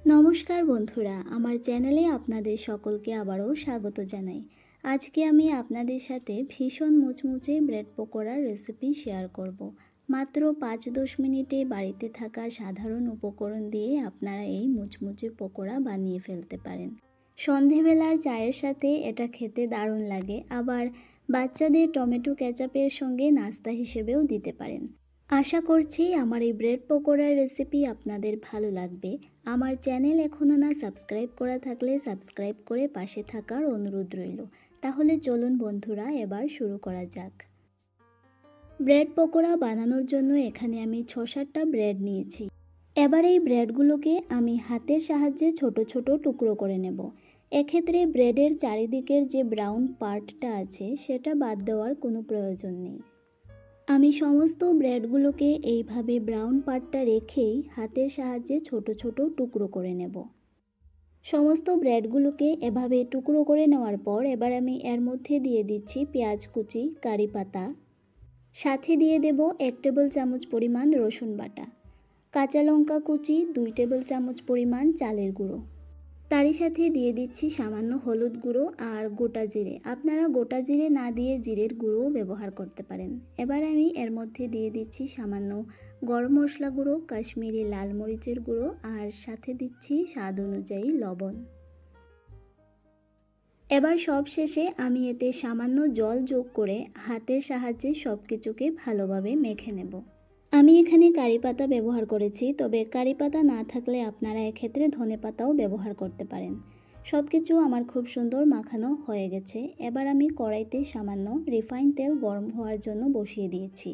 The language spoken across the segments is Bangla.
নমস্কার বন্ধুরা, আমার চ্যানেলে আপনাদের সকলকে আবারও স্বাগত জানাই। আজকে আমি আপনাদের সাথে ভীষণ মুচমুচে ব্রেড পকোড়ার রেসিপি শেয়ার করব। মাত্র 5-10 মিনিটে বাড়িতে থাকা সাধারণ উপকরণ দিয়ে আপনারা এই মুচমুচে পকোড়া বানিয়ে ফেলতে পারেন। সন্ধেবেলার চায়ের সাথে এটা খেতে দারুণ লাগে, আবার বাচ্চাদের টমেটো কেচাপের সঙ্গে নাস্তা হিসেবেও দিতে পারেন। আশা করছি আমার এই ব্রেড পকোড়ার রেসিপি আপনাদের ভালো লাগবে। আমার চ্যানেল এখনও না সাবস্ক্রাইব করা থাকলে সাবস্ক্রাইব করে পাশে থাকার অনুরোধ রইল। তাহলে চলুন বন্ধুরা, এবার শুরু করা যাক। ব্রেড পকোড়া বানানোর জন্য এখানে আমি 6-7টা ব্রেড নিয়েছি। এবার এই ব্রেডগুলোকে আমি হাতের সাহায্যে ছোট ছোট টুকরো করে নেব। এক্ষেত্রে ব্রেডের চারিদিকের যে ব্রাউন পার্টটা আছে সেটা বাদ দেওয়ার কোনো প্রয়োজন নেই। আমি সমস্ত ব্রেডগুলোকে এইভাবে ব্রাউন পার্টটা রেখেই হাতের সাহায্যে ছোট ছোট টুকরো করে নেব। সমস্ত ব্রেডগুলোকে এভাবে টুকরো করে নেওয়ার পর এবার আমি এর মধ্যে দিয়ে দিচ্ছি পেঁয়াজ কুচি, কারি পাতা, সাথে দিয়ে দেব 1 টেবিল চামচ পরিমাণ রসুন বাটা, কাঁচা লঙ্কা কুচি 2 টেবিল চামচ পরিমাণ চালের গুঁড়ো, তারই সাথে দিয়ে দিচ্ছি সামান্য হলুদ গুঁড়ো আর গোটা জিরে। আপনারা গোটা জিরে না দিয়ে জিরের গুঁড়োও ব্যবহার করতে পারেন। এবার আমি এর মধ্যে দিয়ে দিচ্ছি সামান্য গরম মশলা গুঁড়ো, কাশ্মীরি লাল মরিচের গুঁড়ো আর সাথে দিচ্ছি স্বাদ অনুযায়ী লবণ। এবার সব শেষে আমি এতে সামান্য জল যোগ করে হাতের সাহায্যে সব কিছুকে ভালোভাবে মেখে নেব। আমি এখানে কারি পাতা ব্যবহার করেছি, তবে কারি পাতা না থাকলে আপনারা এক্ষেত্রে ধনেপাতাও ব্যবহার করতে পারেন। সব কিছু আমার খুব সুন্দর মাখানো হয়ে গেছে। এবার আমি কড়াইতে সামান্য রিফাইন তেল গরম হওয়ার জন্য বসিয়ে দিয়েছি।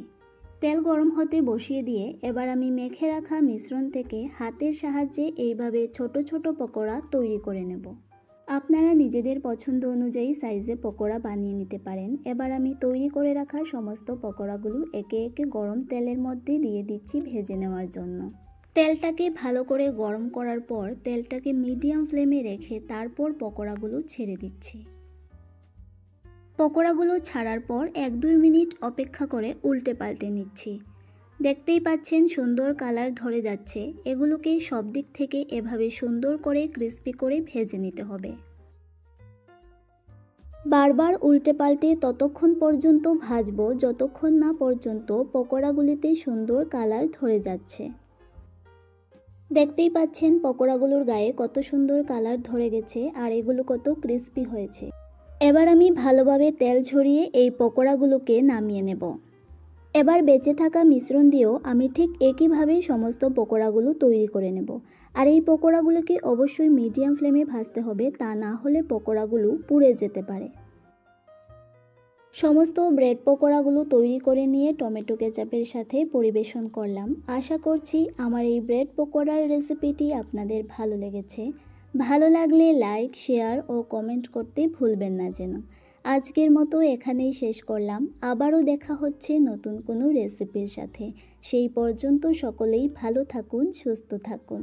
তেল গরম হতে বসিয়ে দিয়ে এবার আমি মেখে রাখা মিশ্রণ থেকে হাতের সাহায্যে এইভাবে ছোট ছোট পকোড়া তৈরি করে নেব। আপনারা নিজেদের পছন্দ অনুযায়ী সাইজে পকোড়া বানিয়ে নিতে পারেন। এবার আমি তৈরি করে রাখা সমস্ত পকোড়াগুলো একে একে গরম তেলের মধ্যে দিয়ে দিচ্ছি ভেজে নেওয়ার জন্য। তেলটাকে ভালো করে গরম করার পর তেলটাকে মিডিয়াম ফ্লেমে রেখে তারপর পকোড়াগুলো ছেড়ে দিচ্ছি। পকোড়াগুলো ছাড়ার পর 1-2 মিনিট অপেক্ষা করে উল্টে পাল্টে নিচ্ছি। দেখতেই পাচ্ছেন সুন্দর কালার ধরে যাচ্ছে। এগুলোকে সব দিক থেকে এভাবে সুন্দর করে ক্রিস্পি করে ভেজে নিতে হবে। বারবার উল্টে পাল্টে ততক্ষণ পর্যন্ত ভাজবো যতক্ষণ না পর্যন্ত পকোড়াগুলিতে সুন্দর কালার ধরে যাচ্ছে। দেখতেই পাচ্ছেন পকোড়াগুলোর গায়ে কত সুন্দর কালার ধরে গেছে আর এগুলো কত ক্রিস্পি হয়েছে। এবার আমি ভালোভাবে তেল ঝরিয়ে এই পকোড়াগুলোকে নামিয়ে নেব। এবার বেঁচে থাকা মিশ্রণ দিয়েও আমি ঠিক একইভাবে সমস্ত পকোড়াগুলো তৈরি করে নেব। আর এই পকোড়াগুলোকে অবশ্যই মিডিয়াম ফ্লেমে ভাজতে হবে, তা না হলে পকোড়াগুলো পুড়ে যেতে পারে। সমস্ত ব্রেড পকোড়াগুলো তৈরি করে নিয়ে টমেটো কেচাপের সাথে পরিবেশন করলাম। আশা করছি আমার এই ব্রেড পকোড়ার রেসিপিটি আপনাদের ভালো লেগেছে। ভালো লাগলে লাইক, শেয়ার ও কমেন্ট করতে ভুলবেন না যেন। আজকের মতো এখানেই শেষ করলাম। আবারও দেখা হচ্ছে নতুন কোনো রেসিপির সাথে। সেই পর্যন্ত সকলেই ভালো থাকুন, সুস্থ থাকুন।